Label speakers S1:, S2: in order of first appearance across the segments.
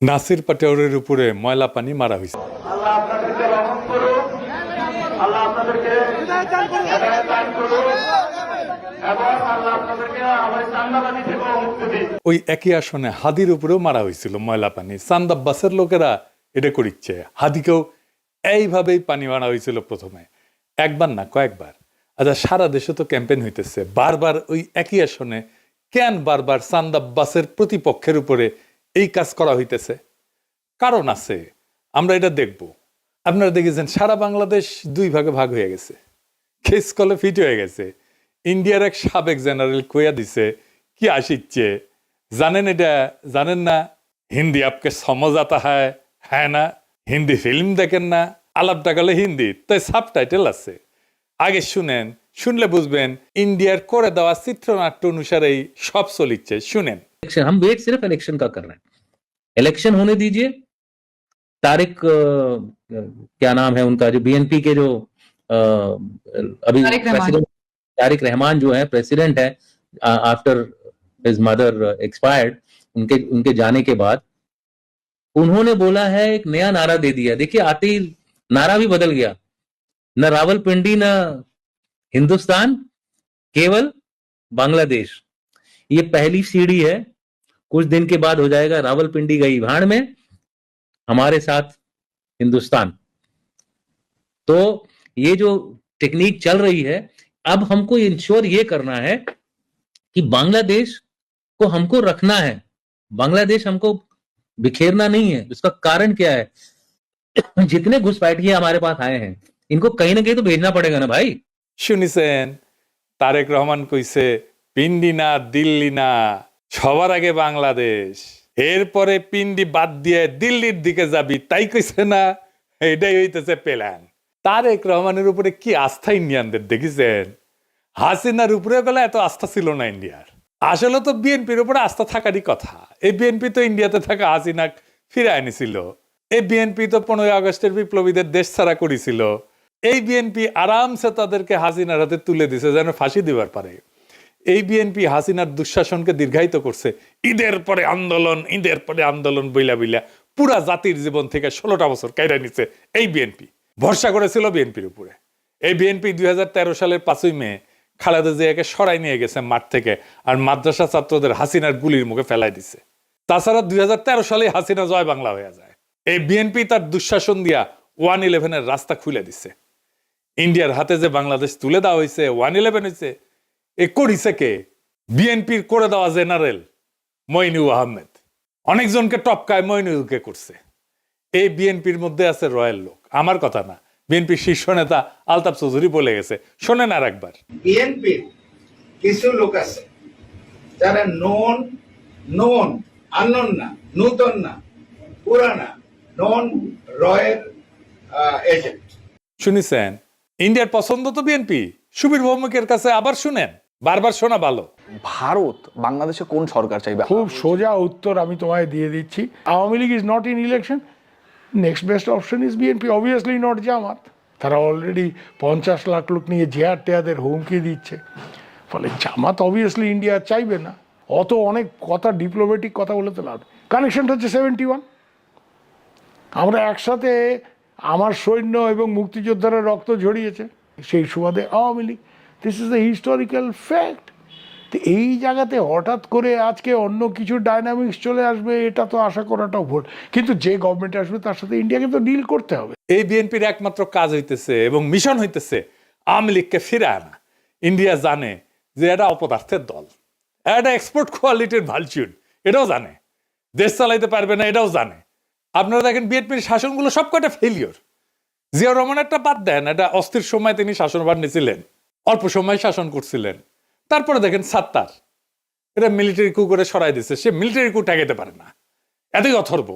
S1: নাসির পাটোয়ারির উপরে ময়লা পানি মারা হয়েছে।
S2: আল্লাহ আপনাদেরকে রহম করুন, আল্লাহ আপনাদেরকে হেদায়েত দান করুন এবং আল্লাহ আপনাদেরকে আমার চান্দাবাজি থেকেও মুক্তি দিন।
S1: ওই একই আসনে হাদির উপরেও মারা হয়েছিল ময়লা পানি। চান্দা বাসের লোকেরা এটা করিচ্ছে। হাদিকেও এইভাবেই পানি মারা হয়েছিল প্রথমে, একবার না কয়েকবার। আচ্ছা, সারা দেশে তো ক্যাম্পেইন হইতেছে, বারবার ওই একই আসনে কেন বারবার চান্দা বাসের প্রতিপক্ষের উপরে এই কাজ করা হইতেছে? কারণ আছে, আমরা এটা দেখব। আপনারা দেখেছেন সারা বাংলাদেশ দুই ভাগে ভাগ হয়ে গেছে, খেস কলে ফিট হয়ে গেছে। ইন্ডিয়ার এক সাবেক জেনারেল কইয়া দিছে কি আসিচ্ছে জানেন? এটা জানেন না? হিন্দি আপকে সমঝ আতা হ্যাঁ না? হিন্দি ফিল্ম দেখেন না? আলাপ টাকালে হিন্দি, তাই সাবটাইটেল আছে, আগে শুনেন, শুনলে বুঝবেন ইন্ডিয়ার করে দেওয়া চিত্রনাট্য অনুসারেই সব চলিচ্ছে। শুনেন।
S3: हम वेट सिर्फ इलेक्शन का कर रहे हैं, इलेक्शन होने दीजिए। तारिक क्या नाम है उनका, जो बीएनपी के जो अभी तारिक रहमान जो है प्रेसिडेंट है आफ्टर हिज मदर एक्सपायर्ड, उनके जाने के बाद उन्होंने बोला है, एक नया नारा दे दिया। देखिए, आते ही नारा भी बदल गया, न रावलपिंडी न हिंदुस्तान, केवल बांग्लादेश। ये पहली सीढ़ी है, कुछ दिन के बाद हो जाएगा रावलपिंडी गई भाड़ में, हमारे साथ हिंदुस्तान। तो ये जो टेक्निक चल रही है, अब हमको इंश्योर ये करना है कि बांग्लादेश को हमको रखना है, बांग्लादेश हमको बिखेरना नहीं है। इसका कारण क्या है? जितने घुसपैठिए हमारे पास आए हैं, इनको कहीं ना कहीं तो भेजना पड़ेगा ना भाई।
S1: শুনিছেন তারেক রহমান কইছে পিন্ডি না দিল্লি না, সবার আগে বাংলাদেশ, এরপরে পিন্ডি বাদ দিয়ে দিল্লির দিকে যাবি, তাই কইছে না? এটাই হইতেছে প্ল্যান। তারেক রহমানের উপরে কি আস্থা ইন্ডিয়ানদের দেখেছেন? হাসিনার উপরে গেলে এত আস্থা ছিল না ইন্ডিয়ার। আসলে তো বিএনপির উপরে আস্থা থাকারই কথা। এই বিএনপি তো ইন্ডিয়াতে থাকা হাসিনা ফিরে আনিছিল। এই বিএনপি তো 15 আগস্টের বিপ্লবীদের দেশ ছাড়া করেছিল। এই বিএনপি আরামসে তাদেরকে হাসিনার হাতে তুলে দিছে যেন ফাঁসি দিবার পারে। এই বিএনপি হাসিনার দুঃশাসনকে দীর্ঘায়িত করছে। ঈদের পরে আন্দোলন, ঈদের পরে আন্দোলন বইলা বইলা পুরা জাতির জীবন থেকে 16টা বছর কাইরা নিছে এই বিএনপি। ভরসা করেছিল বিএনপির উপরে। এই বিএনপি 2013 সালের 5ই মে খালেদা জিয়াকে সরাই নিয়ে গেছে মাঠ থেকে, আর মাদ্রাসা ছাত্রদের হাসিনার গুলির মুখে ফেলাই দিছে। তাছাড়া 2013 সালে হাসিনা জয় বাংলা হয়ে যায়। এই বিএনপি তার দুঃশাসন দিয়া 111-এর রাস্তা খুলে দিছে। ইন্ডিয়ার হাতে যে বাংলাদেশ তুলে দেওয়া হয়েছে, 111 হয়েছে, এ করিছে কে? বিএনপির করে দেওয়া জেনারেল মইনুল আহমেদ। অনেকজনকে টপকায় মইনুলকে করছে। এই বিএনপির মধ্যে আছে রয়্যাল লোক, আমার কথা না, বিএনপির শীর্ষ নেতা আলতাফ চৌধুরী বলে গেছে। শোনেন আর একবার।
S4: বিএনপির কিছু লোক আছে যারা নন আননোন না, নূতন না, পুরানা, নন রয়ের এজেন্ট।
S1: শুনেছেন? ইন্ডিয়ার পছন্দ তো বিএনপি। সুবীর ভৌমিকের কাছে আবার শুনেন, বারবার শোনা ভালো।
S5: ভারত বাংলাদেশে কোন সরকার চাইবে?
S6: খুব সোজা উত্তর আমি তোমায় দিয়ে দিচ্ছি। Awami League is not in election, next best option is BNP, obviously not Jamaat. তারা অলরেডি 50 লাখ লোক নিয়ে জেহাদ টেয়াদের হুমকি দিচ্ছে। ফলে জামাত অবভিয়াসলি ইন্ডিয়া চাইবে না। অত অনেক কথা, ডিপ্লোম্যাটিক কথা বলে তো লাভ। কানেকশনটা হচ্ছে 71। আমরা একসাথে, আমার সৈন্য এবং মুক্তিযোদ্ধারা রক্ত ঝরিয়েছে, সেই সুবাদে Awami League. This is the historical fact. তো এই জায়গাতে হঠাৎ করে আজকে অন্য কিছু ডাইনামিক্স চলে আসবে, এটা তো আশা করাটাও ভুল। কিন্তু যে গভর্নমেন্ট আসবে তার সাথে ইন্ডিয়াকে তো ডিল করতে হবে।
S1: এই বিএনপির একমাত্র কাজ হইতেছে এবং মিশন হইতেছে আওয়ামী লীগকে ফিরে আনা। ইন্ডিয়া জানে যে এটা অপদার্থের দল, এটা এক্সপোর্ট কোয়ালিটির ভালচুন, এটাও জানে। দেশ চালাইতে পারবে না, এটাও জানে। আপনারা দেখেন বিএনপির শাসনগুলো সবকটা ফেলিওর। জিয়াউর রহমান একটা বাদ দেন, এটা অস্থির সময় তিনি শাসনভার নিয়েছিলেন, অল্প সময় শাসন করছিলেন। তারপরে দেখেন সাত্তার, এটা মিলিটারি কু করে সরাই দিচ্ছে, সে মিলিটারি কু ঠেকাইতে পারে না, এতই অথর্ব।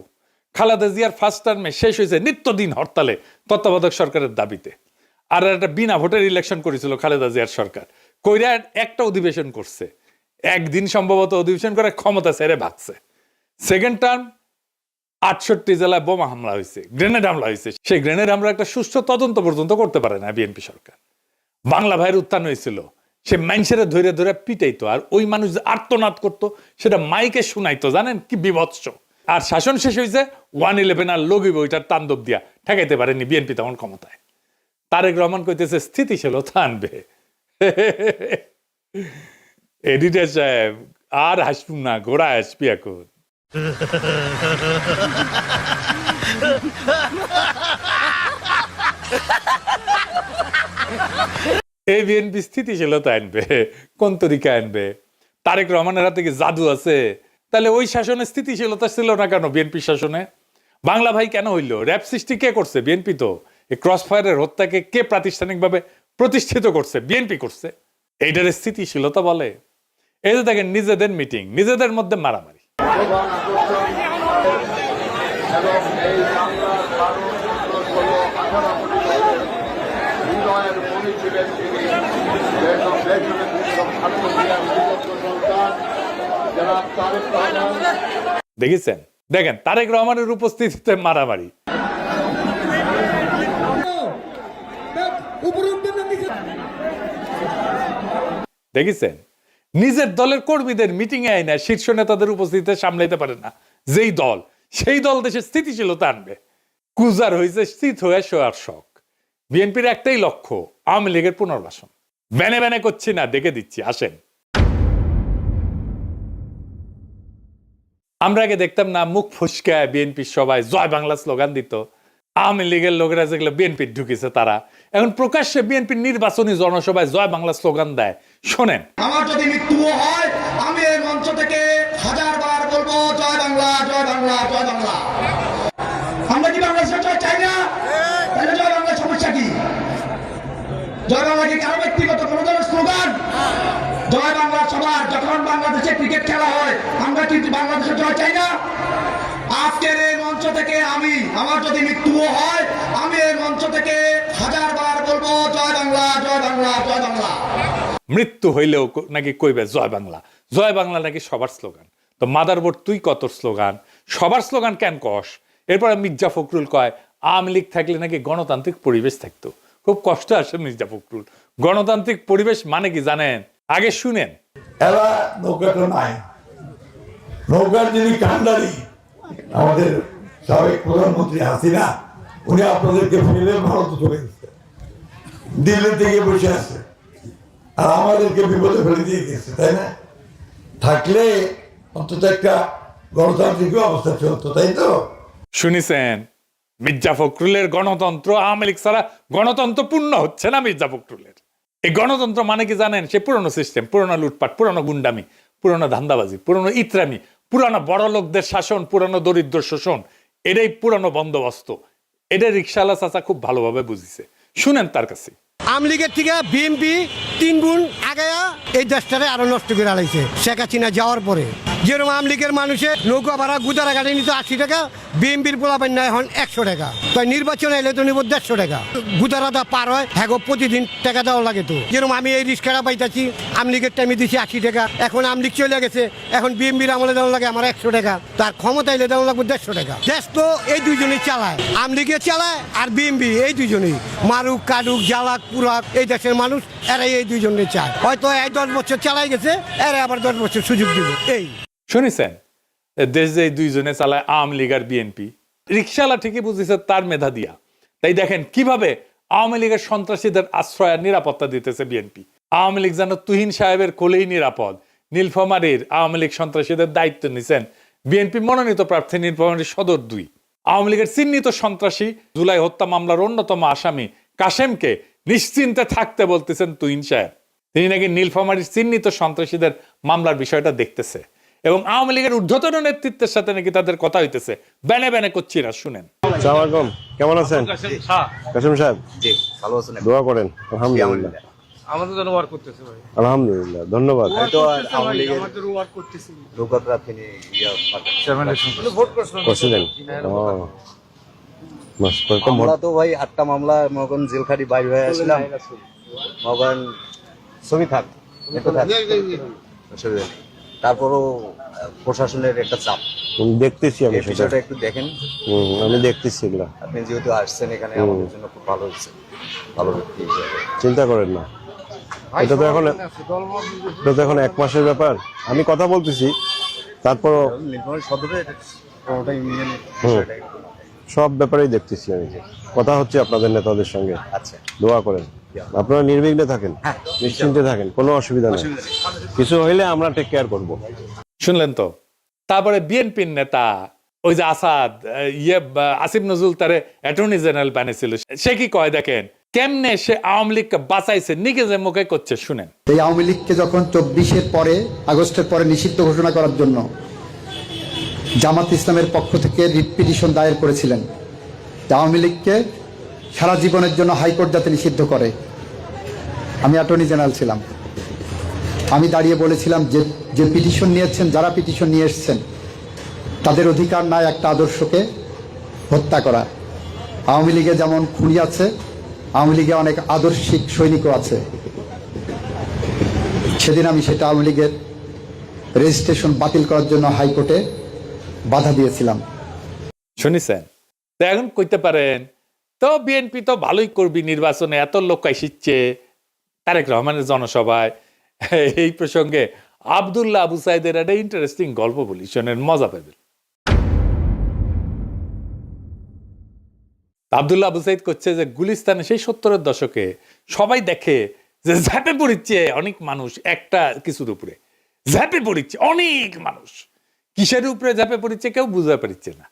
S1: খালেদা জিয়ার ফার্স্ট টার্মে শেষ হয়েছে নিত্যদিন হরতালে তত্ত্বাবধায়ক সরকারের দাবিতে। আর একটা বিনা ভোটের ইলেকশন করেছিল খালেদা জিয়ার সরকার, কইরা একটা অধিবেশন করছে, একদিন সম্ভবত অধিবেশন করে ক্ষমতা ছেড়ে ভাগছে। সেকেন্ড টার্ম 68 জেলায় বোমা হামলা হয়েছে, গ্রেনেড হামলা হয়েছে। সেই গ্রেনেড হামলা একটা সুষ্ঠু তদন্ত পর্যন্ত করতে পারে না বিএনপি সরকার। বাংলা ভাইয়ের উত্থান হয়েছিল, সে মানুষের ধরে ধরে পিটাইতো, আর ওই মানুষ যে আর্তনাদ করতো সেটা মাইকে শুনাইতো। জানেন কি বিভৎস! আর শাসন শেষ হয়েছে 111 আর লগিব ওইটার তাণ্ডব দিয়া ঠেকাইতে পারেনি বিএনপি তখন ক্ষমতায়। তারেক রহমান কইতেছে স্থিতিশীলতা আনবে। এডিটর সাহেব আর হাসবুন না, ঘোড়া হাসবি এখন। এই বিএনপি স্থিতিশীলতা আনবে কোন তরিকা আনবে? তারেক রহমানের হাতে কি জাদু আছে? তাহলে ওই শাসনে স্থিতিশীলতা ছিল না কেন? বিএনপি শাসনে বাংলা ভাই কেন হইল? র্যাব সৃষ্টি কে করছে? বিএনপি। তো এই ক্রস ফায়ারের হত্যাকে কে প্রাতিষ্ঠানিকভাবে প্রতিষ্ঠিত করছে? বিএনপি করছে। এইটার স্থিতিশীলতা বলে? এই যে দেখেন নিজেদের মিটিং, নিজেদের মধ্যে মারামারি। দেখেছেন? দেখেন তারেক রহমানের উপস্থিতিতে মারামারি। দেখেছেন? নিজের দলের কর্মীদের মিটিং এ আইনা শীর্ষ নেতাদের উপস্থিতিতে সামলাইতে পারে না যেই দল, সেই দল দেশের স্থিতিশীলতা আনবে। কুজার হয়েছে স্থিত হয়ে শোয়ার শখ। বিএনপির একটাই লক্ষ্য, আওয়ামী লীগের পুনর্বাসন। ব্যানে ব্যানে করছি না, দেখে দিচ্ছি, আসেন। আমরা আগে দেখতাম না মুখ ফুসকায় বিএনপির সবাই জয় বাংলা স্লোগান দিত। আওয়ামী লীগের লোকেরা যেগুলো বিএনপির ঢুকেছে তারা এখন প্রকাশ্যে বিএনপির নির্বাচনী জনসভায় জয় বাংলা স্লোগান দেয়। শোনেন।
S7: আমার যদি মৃত্যুও হয় আমি এই মঞ্চ থেকে 1000 বার বলবো জয় বাংলা, জয় বাংলা, জয় বাংলা। আমরা কি বাংলাদেশের জয় চাই না? তাহলে জয় বাংলার সমস্যা কি? জয় বাংলা কি কারো ব্যক্তিগত কোনো ধরনের স্লোগান? জয় বাংলা সবার। যখন বাংলাদেশে ক্রিকেট খেলা হয় আমরা কি বাংলাদেশের জয় চাই না? আজকের এই মঞ্চ থেকে আমার যদি মৃত্যুও হয় আমি এই মঞ্চ থেকে 1000 বার বলবো জয় বাংলা, জয় বাংলা, জয় বাংলা।
S1: মৃত্যু হইলেও নাকি কইবে জয় বাংলা। জয় বাংলা নাকি সবার স্লোগান। তো মাদারবোর্ড তুই কত স্লোগান, সবার স্লোগান কেন কস? এরপরে মির্জা ফখরুল কয় আওয়ামী লীগ থাকলে নাকি গণতান্ত্রিক পরিবেশ থাকতো। খুব কষ্ট আসে মির্জা ফখরুল। গণতান্ত্রিক পরিবেশ মানে কি জানেন? আগে শুনেন।
S8: এরা নৌকাটা নাই, নৌকার যিনি কান্ডারি আমাদের সাবেক প্রধানমন্ত্রী হাসিনা, উনি আপনাদেরকে ফেলে ভারতে চলে গেছে, দিল্লি থেকে বসে আছে, আর আমাদেরকে বিপদে ফেলে দিয়ে গেছে, তাই না? থাকলে অন্তত একটা গণতান্ত্রিক অবস্থা চলতো, তাই তো?
S1: শুনিছেন? মির্জা ফখরুলের গণতন্ত্র আওয়ামী লীগ ছাড়া গণতন্ত্র পূর্ণ হচ্ছে না মির্জা ফখরুলের। এই গণতন্ত্র মানে কি জানেন? সে পুরনো সিস্টেম, পুরনো লুটপাট, পুরনো গুন্ডামি, পুরনো ধান্দাবাজি, পুরনো ইতরামি, পুরনো বড় লোকদের শাসন, পুরনো দরিদ্র শোষণ। এটাই পুরনো বন্দোবস্ত। এটা রিকশাওয়ালা চাচা খুব ভালোভাবে বুঝিছে। শুনেন তার কাছে।
S9: আওয়ামী লীগের থেকে বিএনপি 3 গুণ আগায়া এই দেশটারে আরো নষ্ট করে আলাইছে শেখ হাসিনা যাওয়ার পরে। যেরকম আওয়ামী লীগের মানুষের নৌকা ভাড়া গুদারা গাড়ি নিত 80 টাকা, বিএনপির পোলাপান নেয় এখন 100 টাকা। তাই নির্বাচনে এলে তো নিব 150 টাকা। গুদারাটা পার হয় হ্যাঁ প্রতিদিন টাকা দেওয়া লাগে। তো যেরকম আমি এই রিক্সাটা পাইতেছি আওয়ামী লীগের টাইমে দিচ্ছি 80 টাকা, এখন আওয়ামী লীগ চলে গেছে, এখন বিএনপির আমলে দেওয়া লাগে আমার 100 টাকা, তার ক্ষমতা এলে দেওয়া লাগবে 150 টাকা। দেশ তো এই দুইজনেই চালায়, আওয়ামী লীগে চালায় আর বিএনপি, এই দুইজনেই মারুক কাটুক জ্বালাক পুরাক এই দেশের মানুষ এরাই এই দুইজনে চায়। হয়তো এই 10 বছর চালাই গেছে, এরা আবার 10 বছর সুযোগ দিব। এই
S1: শুনেছেন? দেশ যে দুইজনে চালায় আওয়ামী লীগ আর বিএনপি। রিকশাওয়ালা ঠিকই বুঝেছে তার মেধা দিয়া। তাই দেখেন কিভাবে আওয়ামী লীগের সন্ত্রাসীদের আশ্রয় আর নিরাপত্তা দিতেছে বিএনপি। আওয়ামী লীগ যেন তুহিন সাহেবের কোলেই নিরাপদ। নীলফামারীর আওয়ামী লীগ সন্ত্রাসীদের দায়িত্ব নিছেন বিএনপি মনোনীত প্রার্থী নীলফামারীর সদর 2। আওয়ামী লীগের চিহ্নিত সন্ত্রাসী জুলাই হত্যা মামলার অন্যতম আসামি কাশেমকে নিশ্চিন্তে থাকতে বলতেছেন তুহিন সাহেব। তিনি নাকি নীলফামারীর চিহ্নিত সন্ত্রাসীদের মামলার বিষয়টা দেখতেছে এবং আওয়ামী লীগের ঊর্ধ্বতন নেতৃত্বের সাথে নাকি তাদের কথা হইতেছে। ব্যানে ব্যানে করছি না, শুনেন।
S10: আসসালামু কেমন আছেন কাসেম সাহেব?
S11: জি ভালো আছেন।
S10: দোয়া করেন। আলহামদুলিল্লাহ।
S11: আমাদের জন্য ওয়ার্ক করতেছে ভাই।
S10: আলহামদুলিল্লাহ, ধন্যবাদ।
S11: তো আওয়ামী লীগের আমাদের ওয়ার্ক করতেছি। লোকরা তিনি ভোট
S10: করছিলেন?
S11: আমরা তো ভাই 8টা মামলা মগন জেলখাটি বাইরে হয়ে আসলাম। মগন ছবি থাক একটু থাক, অসুবিধা নেই। তারপরও প্রশাসনের একটা চাপ
S10: দেখতেছি, আমি
S11: বিষয়টা একটু দেখেন।
S10: আমি দেখতেছি এগুলা।
S11: আপনি যেহেতু আসছেন এখানে আমাদের জন্য খুব ভালো হচ্ছে, ভালো ব্যক্তি হিসেবে।
S10: চিন্তা করেন না, এটা তো এখন 1 মাসের ব্যাপার। আমি কথা বলতেছি, তারপর
S11: নীলফামারী সদরে কোনোটাই মিলে নেই
S10: হুম।
S11: বিষয়টা।
S10: সব ব্যাপারেই দেখতেছি আমি, কথা হচ্ছে আপনাদের নেতাদের সঙ্গে।
S11: আচ্ছা,
S10: দোয়া করেন, আপনারা নির্বিঘ্নে থাকেন,
S11: হ্যাঁ,
S10: নিশ্চিন্তে থাকেন, কোনো অসুবিধা নেই।
S11: অসুবিধা নেই।
S10: কিছু হইলে আমরা টেক কেয়ার করবো।
S1: শুনলেন তো? তারপরে বিএনপির নেতা ওই যে আসাদ আসিফ নজরুল তারে অ্যাটর্নি জেনারেল বানিয়েছিল, সে কি কয় দেখেন কেমনে সে আওয়ামী লীগকে বাঁচাইছে, নিজের মুখে করছে শুনেন।
S7: এই আওয়ামী লীগকে যখন 24-এর পরে, আগস্টের পরে নিষিদ্ধ ঘোষণা করার জন্য জামাত ইসলামের পক্ষ থেকে রিট পিটিশন দায়ের করেছিলেন, আওয়ামী লীগকে সারা জীবনের জন্য হাইকোর্ট যাতে নিষিদ্ধ করে। আমি অ্যাটর্নি জেনারেল ছিলাম, আমি দাঁড়িয়ে বলেছিলাম যে যে পিটিশন নিয়েছেন, যারা পিটিশন নিয়ে এসছেন তাদের অধিকার নাই একটা আদর্শকে হত্যা করা। আওয়ামী লীগে যেমন খুনি আছে, আওয়ামী লীগে অনেক আদর্শিক সৈনিকও আছে। সেদিন আমি সেটা আওয়ামী লীগের রেজিস্ট্রেশন বাতিল করার জন্য হাইকোর্টে বাধা দিয়েছিলাম।
S1: শুনিছেন তো? এখন কইতে পারেন তো বিএনপি তো ভালোই করবি, নির্বাচনে এত লোক আসিচ্ছে তারেক রহমানের জনসভায়। এই প্রসঙ্গে আব্দুল্লাহ আবু সাইদের একটা ইন্টারেস্টিং গল্প বলি, শোনেন, মজা পাবেন। আব্দুল্লাহ আবু সাইদ করছে যে গুলিস্তানে সেই 70-এর দশকে সবাই দেখে যে ঝাঁপে পড়িচ্ছে অনেক মানুষ একটা কিছুর উপরে, ঝাঁপে পড়িচ্ছে অনেক মানুষ। কিসের উপরে ঝাঁপে পড়িচ্ছে কেউ বুঝতে পারছে না,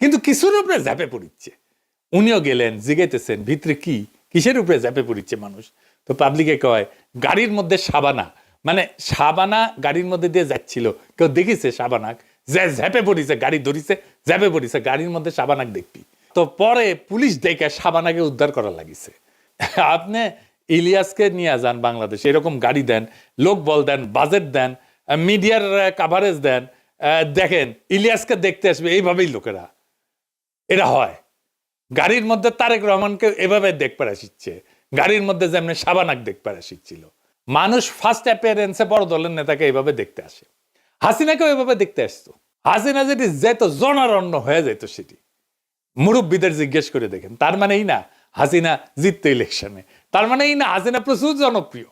S1: কিন্তু কিছুর উপরে ঝাঁপে পড়িচ্ছে। উনিও গেলেন, জিগাইতেছেন ভিতরে কি, কিসের উপরে ঝাঁপে পড়িচ্ছে মানুষ। তো পাবলিকে কয় গাড়ির মধ্যে সাবানা, মানে সাবানা গাড়ির মধ্যে দিয়ে যাচ্ছিল, কেউ দেখিছে সাবানাক যে ঝাঁপে পড়িছে, গাড়ি ধরিছে, ঝাঁপে পড়িছে, গাড়ির মধ্যে সাবানাক দেখবি। তো পরে পুলিশ দেখে সাবানাকে উদ্ধার করা লাগিছে। আপনি ইলিয়াসকে নিয়ে যান বাংলাদেশ, এরকম গাড়ি দেন, লোক বল দেন, বাজেট দেন, মিডিয়ার কাভারেজ দেন, দেখেন ইলিয়াসকে দেখতে আসবে এইভাবেই লোকেরা। এটা হয়। গাড়ির মধ্যে তারেক রহমানকে এভাবে দেখতে আসিচ্ছে, গাড়ির মধ্যে যেমনি সাবানাক দেখতে আসিচ্ছিল। মানুষ ফার্স্ট অ্যাপিয়ারেন্সে বড় দলের নেতাকে এইভাবে দেখতে আসে। হাসিনাকেও এভাবে দেখতে আসতো। হাসিনা যেটি যেত জনারণ্য হয়ে যেত, সেটি মুরব্বীদের জিজ্ঞেস করে দেখেন। তার মানে এই না হাসিনা জিততো ইলেকশনে, তার মানে এই না হাসিনা প্রচুর জনপ্রিয়।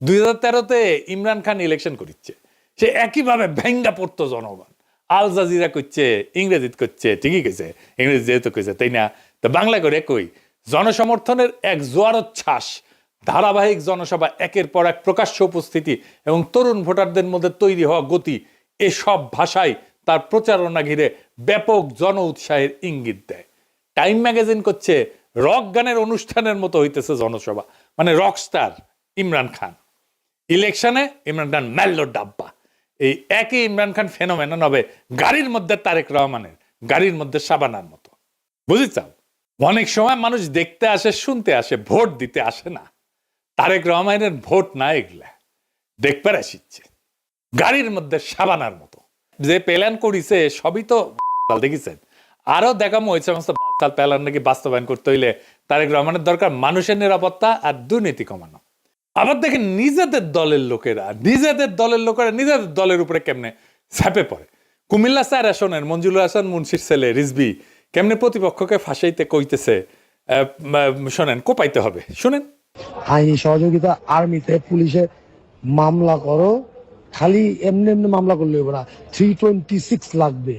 S1: 2013-তে ইমরান খান ইলেকশন করিচ্ছে, সে একইভাবে ভেঙ্গা পড়তো জনগণ। আল জাজিরা করছে, ইংরেজিত করছে, ঠিকই কইছে, ইংরেজি যেহেতু কইছে তাই না, তো বাংলা করে কই জনসমর্থনের এক জোয়ারোচ্ছ্বাস, ধারাবাহিক জনসভা, একের পর এক প্রকাশ্য উপস্থিতি এবং তরুণ ভোটারদের মধ্যে তৈরি হওয়া গতি, এসব ভাষায় তার প্রচারণা ঘিরে ব্যাপক জন উৎসাহের ইঙ্গিত দেয়। টাইম ম্যাগাজিন করছে রক গানের অনুষ্ঠানের মতো হইতেছে জনসভা, মানে রকস্টার ইমরান খান। ইলেকশনে ইমরান খান মেল্লো ডাব্বা। এই একই ইমরান খান ফেনোমেনন হবে গাড়ির মধ্যে তারেক রহমানের, গাড়ির মধ্যে সাবানার মতো। বুঝেছাও? অনেক সময় মানুষ দেখতে আসে, শুনতে আসে, ভোট দিতে আসে না। তারেক রহমানের ভোট না, এগুলা দেখবার আসিচ্ছে গাড়ির মধ্যে সাবানার মতো। যে প্ল্যান করিছে সবই তো দেখেছেন। আরো দেখামো ওই সমস্ত প্ল্যান নাকি বাস্তবায়ন করতে হইলে তারেক রহমানের দরকার মানুষের নিরাপত্তা আর দুর্নীতি কমানো। আবার দেখেন নিজেদের দলের লোকেরা নিজেদের দলের উপরে কেমনে ঝাঁপে পড়ে। কুমিল্লা স্যার আসনের মঞ্জুরুল হাসান মুন্সির ছেলে রিজভি কেমনে প্রতিপক্ষকে ফাঁসাইতে কইতেছে, শোনেন, কোপাইতে হবে, শুনেন।
S9: আইনি সহযোগিতা আর্মিতে, পুলিশে মামলা করো, খালি এমনি এমনি মামলা করলে হবে না, 326 লাগবে।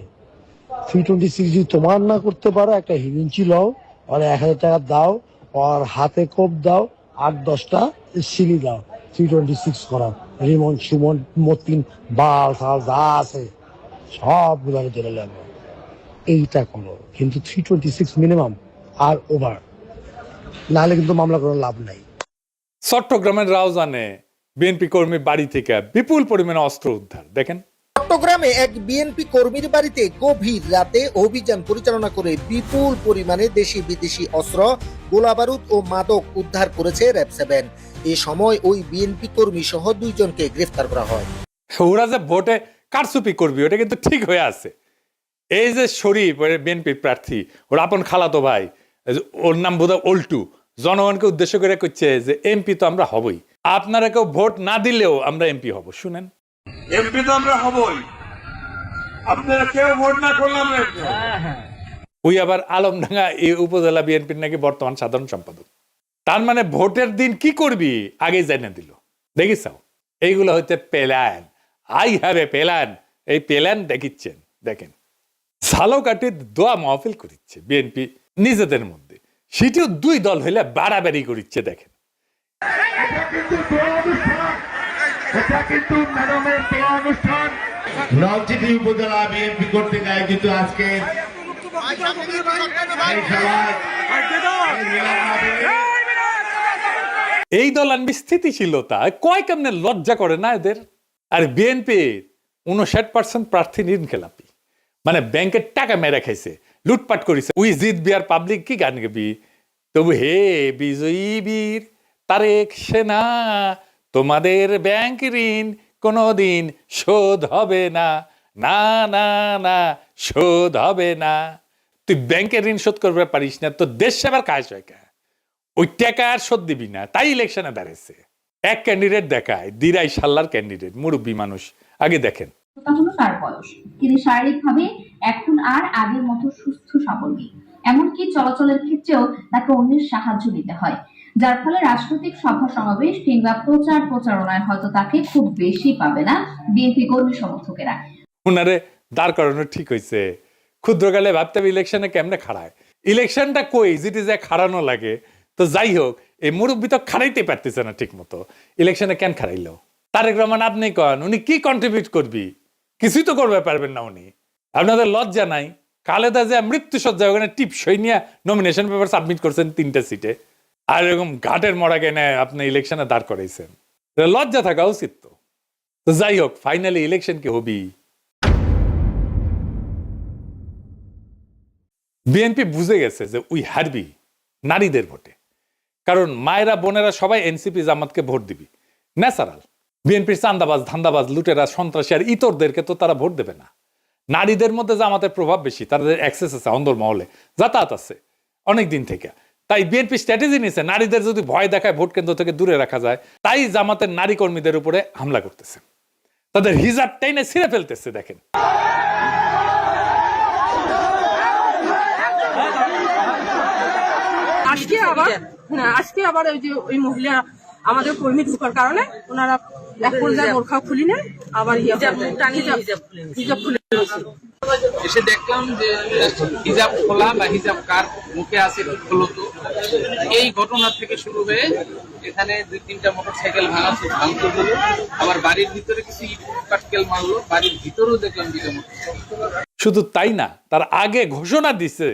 S9: 326 যদি তোমার না করতে পারো, একটা হিরিঞ্চি লও, আর 1000 টাকা দাও, আর হাতে কোপ দাও, 8-10টা সিলি দাও, 326 করাও। রিমন সুমন মতিন বাল সাল যা আছে সব গুলাকে ধরে লাগবে, এইটা করো। কিন্তু 326 মিনিমাম আর ওভার, নাহলে কিন্তু মামলা করার লাভ নাই।
S1: চট্টগ্রামের রাউজানে বিএনপি কর্মী বাড়ি থেকে বিপুল পরিমাণে অস্ত্র উদ্ধার, দেখেন।
S12: চট্টগ্রামে এক বিএনপি কর্মীর বাড়িতে গভীর রাতে অভিযান পরিচালনা করে বিপুল পরিমাণে দেশি বিদেশি অস্ত্র, গোলাবারুদ ও মাদক উদ্ধার করেছে র‍্যাব-7। এ সময় ওই বিএনপি কর্মী সহ 2 জনকে গ্রেফতার করা হয়।
S1: ওরা যে ভোটে কারচুপি করবি ওটা কিন্তু ঠিক হয়ে আছে। এই যে শরীফ বিএনপির প্রার্থী, ওর আপন খালাতো ভাই, ওর নাম বোধহয় অল্টু, জনগণকে উদ্দেশ্য করে করছে যে এমপি তো আমরা হবই, আপনারা কেউ ভোট না দিলেও আমরা এমপি হব। শুনেন,
S2: এমপি তো আমরা হবই, আপনারা কেউ ভোট না করলাম।
S1: ওই আবার আলমডাঙ্গা এই উপজেলা বিএনপির নাকি বর্তমান সাধারণ সম্পাদক। তার মানে ভোটের দিন কি করবি আগে জানিয়ে দিল। দেখিসাও, এইগুলো হইতে plan. I have a plan. এই প্ল্যান দেখিচ্ছেন, দেখেন। ঝালকাঠির দোয়া মাহফিল করিচ্ছে বিএনপি নিজেদের মধ্যে, সেটিও দুই দল হইলে বাড়াবাড়ি করিচ্ছে। দেখেন
S2: নলছিটি উপজেলা বিএনপি কর্তৃক আয়োজিত আজকে
S1: এই দল আনবি স্থিতিশীলতা কয় কেমনে লজ্জা করে না এদের। আর বিএনপির 59% প্রার্থী ঋণ খেলাপি, মানে ব্যাংকের টাকা মেরে খাইছে, লুটপাট করেছে। উই জিতবি আর পাবলিক কি গান গাবি, তবু হে বিজয়ী বীর তারেক সেনা, তোমাদের ব্যাংক ঋণ কোনোদিন শোধ হবে না, না না না শোধ হবে না। তুই ব্যাংকের ঋণ শোধ করতে পারিস না, তো দেশ সেবার কাজ হয় কে? ওই টাকা আর শোধ দিবি না, তাই ইলেকশনে দাঁড়িয়েছে। এক ক্যান্ডিডেট দেখায়, দিরাই সাল্লার ক্যান্ডিডেট, মুরব্বী মানুষ। আগে দেখেন,
S13: হলো তার বয়স, তিনি শারীরিকভাবে এখন আর আগের মতো সুস্থ সবল নেই, এমনকি চলাচলের ক্ষেত্রেও তাকে অন্যের সাহায্য নিতে হয়, যার ফলে রাজনৈতিক সভা সমাবেশ কিংবা প্রচারণায় হয়তো তাকে খুব বেশি পাবে না বিএনপি কর্মী সমর্থকেরা।
S1: উনারে দাঁড় করানো ঠিক হয়েছে। ক্ষুদ্রকালে ভাবতে হবে ইলেকশনে কেমনে খাড়ায়, ইলেকশনটা কই যেটি যে খাড়ানো লাগে। তো যাই হোক, এই মুরব্বী তো খাড়াইতে পারতেছে না ঠিক মতো, ইলেকশনে কেন খাড়াইলো? তারেক রহমান আপনি কন, উনি কি কন্ট্রিবিউট করবি? কিছুই তো করবে পারবেন না উনি। আপনাদের লজ্জা নাই? খালেদা জিয়া মৃত্যুসজ্জা ওখানে টিপসই নিয়ে নমিনেশন পেপার সাবমিট করছেন 3টা সিটে, আর এরকম ঘাটের মরাকে নেয় আপনি ইলেকশনে দাঁড় করাইছেন। লজ্জা থাকা উচিত তো। তো যাই হোক, ফাইনালি ইলেকশন কি হবি? বিএনপি বুঝে গেছে যে উই হারবি নারীদের ভোটে, কারণ মায়েরা বোনেরা সবাই এনসিপি জামাতকে ভোট দিবি, ন্যাচারাল। বিএনপির চান্দাবাজ ধান্দাবাজ লুটেরা সন্ত্রাসী আর ইতরদেরকে তো তারা ভোট দেবে না। নারীদের মধ্যে জামাতের প্রভাব বেশি, তাদের অ্যাক্সেস আছে, অন্দরমহলে যাতায়াত আছে অনেক দিন থেকে। তাই বিএনপি স্ট্র্যাটেজি নিয়েছে, নারীদের যদি ভয় দেখায় ভোট কেন্দ্র থেকে দূরে রাখা যায়। তাই জামাতের নারী কর্মীদের উপরে হামলা করতেছে, তাদের হিজাবটাই না ছিঁড়ে ফেলতেছে। দেখেন
S13: আজকে আবার ওই যে ওই মহিলা আমাদের কর্মী ঢোকার কারণে ওনারা এক পর্যায়ে বোরখা খুলি নেন, আবার হিজাব খুলে
S14: এসে দেখলাম যে হিজাব খোলা বা হিজাব কার মুখে আছে খোলো। তো এই ঘটনা থেকে শুরু হয়ে এখানে 2-3টা মোটরসাইকেল ভাঙচুর হলো, আবার বাড়ির ভিতরে কিছু ইট পাটকেল মারলো, বাড়ির ভিতরেও দেখলাম 2টা মোটরসাইকেল।
S1: শুধু তাই না, তার আগে ঘোষণা দিছে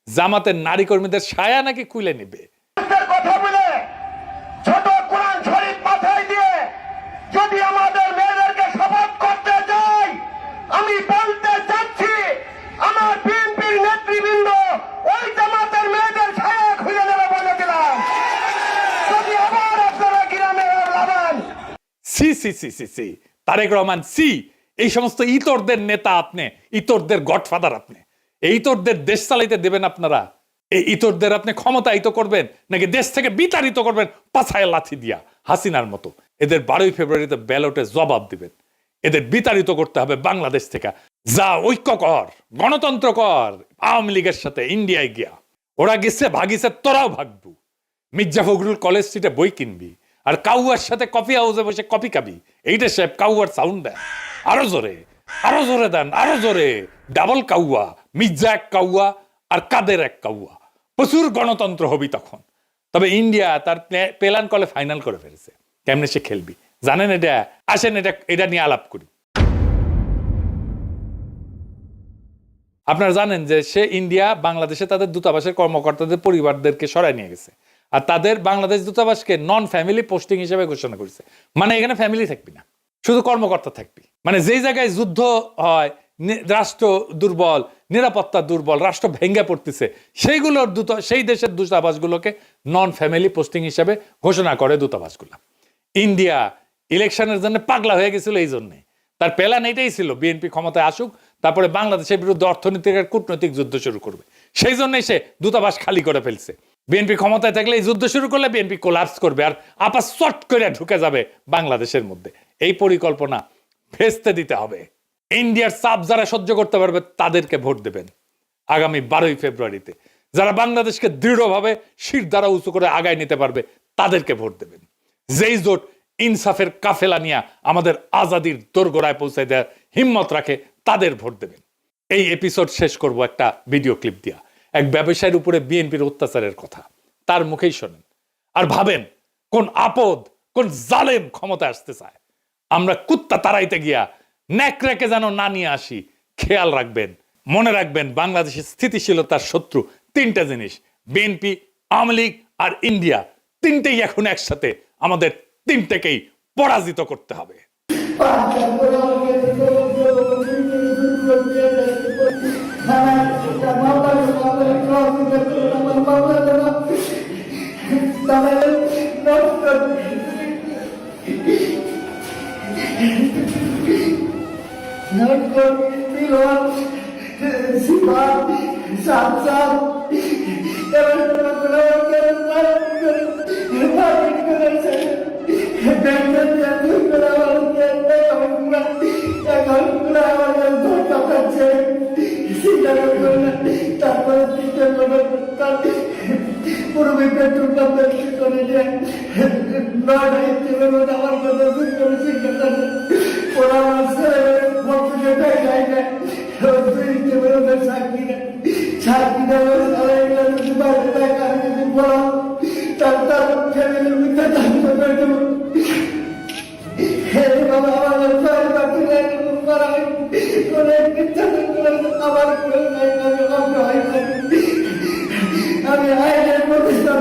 S1: জামাতের নারী কর্মীদের সায়া নাকি খুলে নিবে।
S2: কথা বলে ছোট কোরআন শরীফ মাথায় দিয়ে যদি আমাদের মেয়েদেরকে শপথ করতে যাই, আমি বলতে চাচ্ছি আমার বিএনপির নেতৃবৃন্দ ওই জামাতের মেয়েদের ছায়া খুলে নেবে বলে দিলাম। যদি আবার আপনারা গ্রামে লাগান,
S1: সি সি সি সি সি তারেক রহমান সি, এই সমস্ত ইতরদের নেতা আপনি, ইতরদের গডফাদার আপনি। এই ইতরদের দেশ চালাইতে দেবেন আপনারা? এই ইতরদের আপনি ক্ষমতায়িত করবেন নাকি দেশ থেকে বিতাড়িত করবেন পাছায় লাথি দিয়া হাসিনার মতো? এদের 12ই ফেব্রুয়ারিতে ব্যালটে জবাব দিবেন। এদের বিতাড়িত করতে হবে বাংলাদেশ থেকে। যা ঐক্য কর, গণতন্ত্র কর আওয়ামী লীগের সাথে ইন্ডিয়ায় গিয়া। ওরা গেছে ভাগিছে, তোরাও ভাগবু। মির্জা ফখরুল কলেজ স্ট্রিটে বই কিনবি আর কাউয়ার সাথে কফি হাউসে বসে কফি খাবি। এইটা সাহেব কাউয়ার সাউন্ড দেন, আরো জোরে, আরো জোরে দেন, আরো জোরে। ডাবল কাউয়া, মির্জা এক কাউয়া আর কাদের এক কাউয়া। প্রচুর গণতন্ত্র হবি তখন। তবে ইন্ডিয়া তার প্ল্যান কলে ফাইনাল করে ফেলেছে, কেমনে সে খেলবি জানেন। এটা আসেন, এটা নিয়ে আলাপ করি। আপনারা জানেন যে সে ইন্ডিয়া বাংলাদেশে তাদের দূতাবাসের কর্মকর্তাদের পরিবারদেরকে সরাই নিয়ে গেছে, আর তাদের বাংলাদেশ দূতাবাসকে নন ফ্যামিলি পোস্টিং হিসেবে ঘোষণা করেছে। মানে এখানে ফ্যামিলি থাকবি না, শুধু কর্মকর্তা থাকবি। মানে যেই জায়গায় যুদ্ধ হয়, রাষ্ট্র দুর্বল, নিরাপত্তা দুর্বল, রাষ্ট্র ভেঙ্গে পড়তেছে, সেই দেশের দূতাবাসগুলোকে নন ফ্যামিলি পোস্টিং হিসেবে ঘোষণা করে দূতাবাসগুলো। ইন্ডিয়া ইলেকশনের জন্য পাগলা হয়ে গেছিল, এই জন্যে তার প্ল্যান এটাই ছিল বিএনপি ক্ষমতায় আসুক, তারপরে বাংলাদেশের বিরুদ্ধে অর্থনৈতিক আর কূটনৈতিক যুদ্ধ শুরু করবে। সেই জন্যই সে দূতাবাস খালি করে ফেলছে। বিএনপি ক্ষমতায় থাকলে এই যুদ্ধ শুরু করলে বিএনপি কোলাপস করবে আর আপা চট করে ঢুকে যাবে বাংলাদেশের মধ্যে। এই পরিকল্পনা ভেস্তে দিতে হবে। ইন্ডিয়ার চাপ যারা সহ্য করতে পারবে তাদেরকে ভোট দেবেন আগামী 12ই ফেব্রুয়ারিতে। যারা বাংলাদেশকে দৃঢ়ভাবে শির দ্বারা উঁচু করে আগায় নিতে পারবে তাদেরকে ভোট দেবেন। যেই জোট ইনসাফের কাফেলা নিয়ে আমাদের আজাদির দোরগোড়ায় পৌঁছে দেওয়ার হিম্মত রাখে তাদের ভোট দেবেন। এই এপিসোড শেষ করব একটা ভিডিও ক্লিপ দিয়া, এক ব্যবসায়ীর উপরে বিএনপির অত্যাচারের কথা, তার মুখেই শোনেন আর ভাবেন কোন আপদ, কোন জালেম ক্ষমতা আসতে চায়। আমরা কুত্তা তাড়াইতে গিয়া ন্যাকড়াকে যেন না নিয়ে আসি, খেয়াল রাখবেন, মনে রাখবেন বাংলাদেশের স্থিতিশীলতার শত্রু তিনটা জিনিস, বিএনপি, আওয়ামী লীগ আর ইন্ডিয়া, তিনটেই এখন একসাথে, আমাদের তিনটেকেই পরাজিত করতে হবে।
S7: আমি আইনের প্রতিষ্ঠা